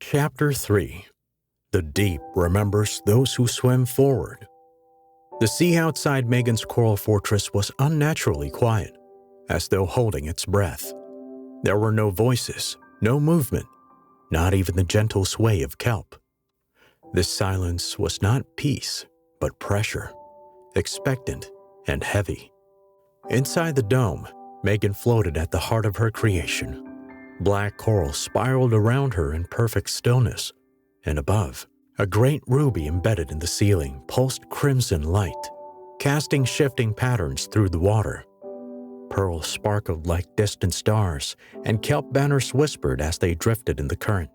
Chapter 3. The Deep Remembers Those Who Swim Forward. The sea outside Megan's coral fortress was unnaturally quiet, as though holding its breath. There were no voices, no movement, not even the gentle sway of kelp. This silence was not peace, but pressure, expectant and heavy. Inside the dome, Megan floated at the heart of her creation. Black coral spiraled around her in perfect stillness, and above, a great ruby embedded in the ceiling pulsed crimson light, casting shifting patterns through the water. Pearls sparkled like distant stars, and kelp banners whispered as they drifted in the current.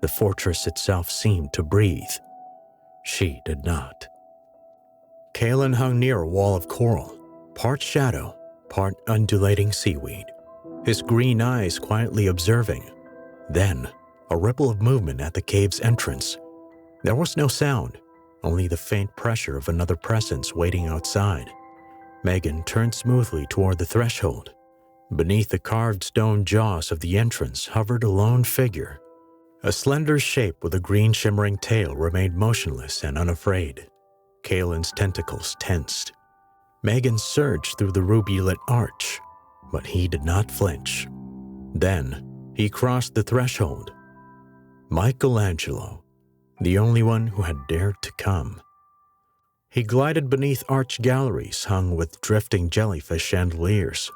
The fortress itself seemed to breathe. She did not. Kalen hung near a wall of coral, part shadow, part undulating seaweed, his green eyes quietly observing. Then, a ripple of movement at the cave's entrance. There was no sound, only the faint pressure of another presence waiting outside. Megan turned smoothly toward the threshold. Beneath the carved stone jaws of the entrance hovered a lone figure. A slender shape with a green shimmering tail remained motionless and unafraid. Kalen's tentacles tensed. Megan surged through the ruby-lit arch, but he did not flinch. Then, he crossed the threshold. Michelangelo, the only one who had dared to come. He glided beneath arch galleries hung with drifting jellyfish chandeliers,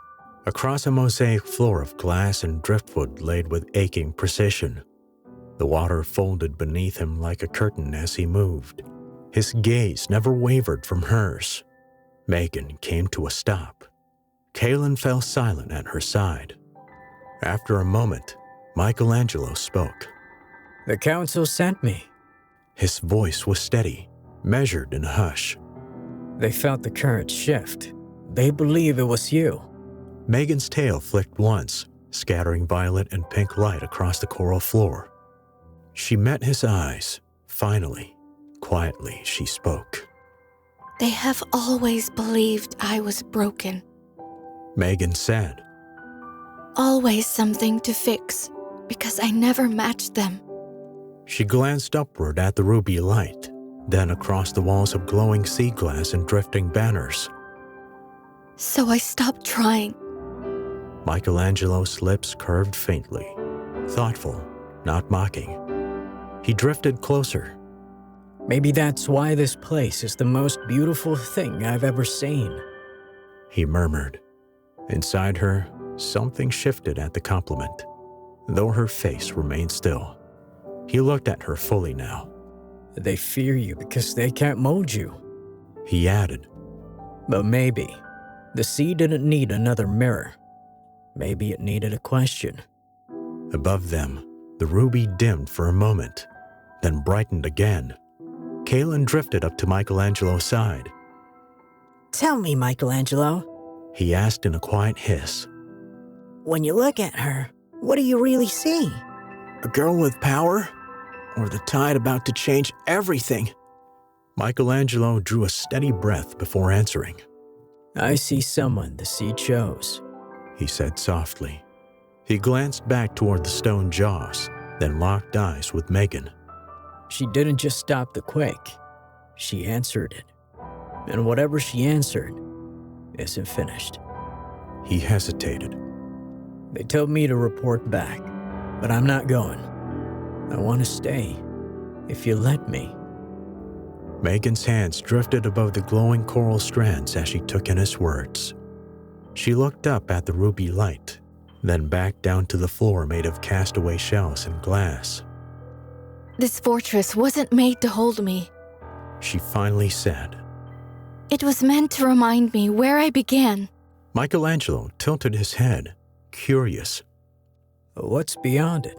across a mosaic floor of glass and driftwood laid with aching precision. The water folded beneath him like a curtain as he moved. His gaze never wavered from hers. Megan came to a stop. Kalen fell silent at her side. After a moment, Michelangelo spoke. "The council sent me." His voice was steady, measured in a hush. "They felt the current shift. They believe it was you." Megan's tail flicked once, scattering violet and pink light across the coral floor. She met his eyes. Finally, quietly, she spoke. "They have always believed I was broken. Megan said. Always something to fix, because I never matched them." She glanced upward at the ruby light, then across the walls of glowing sea glass and drifting banners. So I stopped trying. Michelangelo's lips curved faintly, thoughtful, not mocking. He drifted closer. "Maybe that's why this place is the most beautiful thing I've ever seen," he murmured. Inside her, something shifted at the compliment, though her face remained still. He looked at her fully now. "They fear you because they can't mold you," he added. "But maybe the sea didn't need another mirror. Maybe it needed a question." Above them, the ruby dimmed for a moment, then brightened again. Kalen drifted up to Michelangelo's side. "Tell me, Michelangelo," he asked in a quiet hiss. "when you look at her, what do you really see?" A girl with power? Or the tide about to change everything? Michelangelo drew a steady breath before answering. "I see someone the sea chose," he said softly. He glanced back toward the stone jaws, then locked eyes with Megan. "She didn't just stop the quake. She answered it. And whatever she answered isn't finished." He hesitated. "They told me to report back, but I'm not going. I want to stay, if you let me." Megan's hands drifted above the glowing coral strands as she took in his words. She looked up at the ruby light, then back down to the floor made of castaway shells and glass. This fortress wasn't made to hold me. She finally said. It was meant to remind me where I began. Michelangelo tilted his head, curious. "What's beyond it?"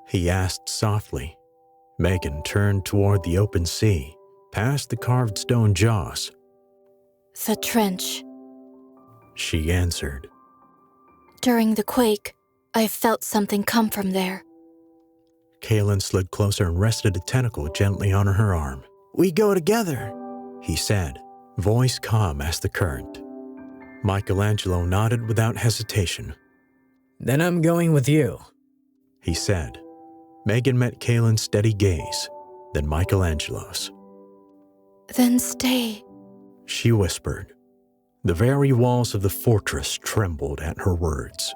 he asked softly. Megan turned toward the open sea, past the carved stone jaws. The trench. She answered. During the quake, I felt something come from there. Kalen slid closer and rested a tentacle gently on her arm. "We go together," he said, voice calm as the current. Michelangelo nodded without hesitation. "Then I'm going with you," he said. Megan met Kaylin's steady gaze, then Michelangelo's. Then stay. She whispered. The very walls of the fortress trembled at her words.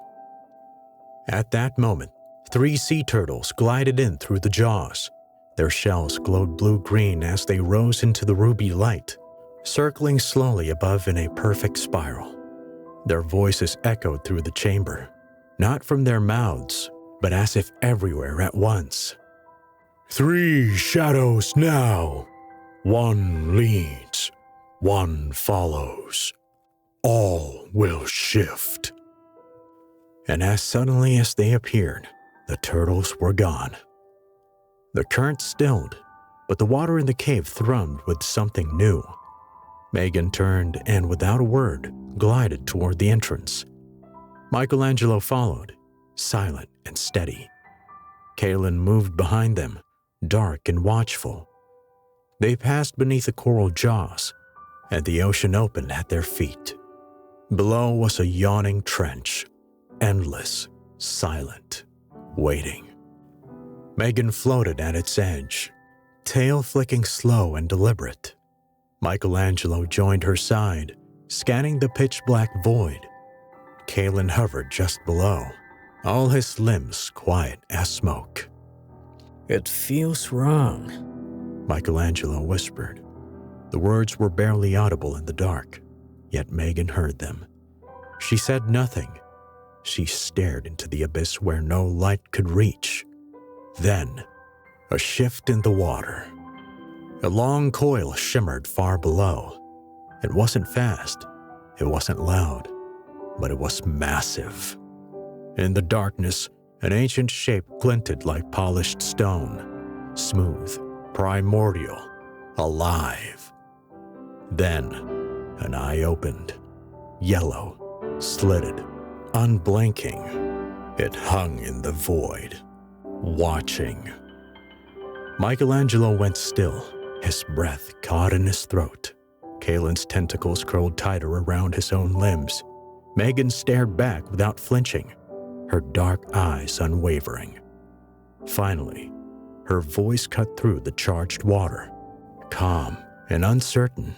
At that moment, 3 sea turtles glided in through the jaws. Their shells glowed blue-green as they rose into the ruby light, circling slowly above in a perfect spiral. Their voices echoed through the chamber, not from their mouths, but as if everywhere at once. 3 shadows now. 1 leads, 1 follows. All will shift. And as suddenly as they appeared, the turtles were gone. The current stilled, but the water in the cave thrummed with something new. Megan turned and, without a word, glided toward the entrance. Michelangelo followed, silent and steady. Kaylin moved behind them, dark and watchful. They passed beneath the coral jaws, and the ocean opened at their feet. Below was a yawning trench, endless, silent, waiting. Megan floated at its edge, tail flicking slow and deliberate. Michelangelo joined her side, scanning the pitch-black void. Kaylin hovered just below, all his limbs quiet as smoke. It feels wrong, Michelangelo whispered. The words were barely audible in the dark, yet Megan heard them. She said nothing. She stared into the abyss where no light could reach. Then, a shift in the water. A long coil shimmered far below. It wasn't fast, it wasn't loud, but it was massive. In the darkness, an ancient shape glinted like polished stone, smooth, primordial, alive. Then, an eye opened, yellow, slitted, unblinking. It hung in the void, watching. Michelangelo went still, his breath caught in his throat. Kaylin's tentacles curled tighter around his own limbs. Megan stared back without flinching, her dark eyes unwavering. Finally, her voice cut through the charged water, calm and uncertain.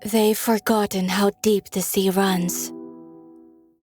They've forgotten how deep the sea runs.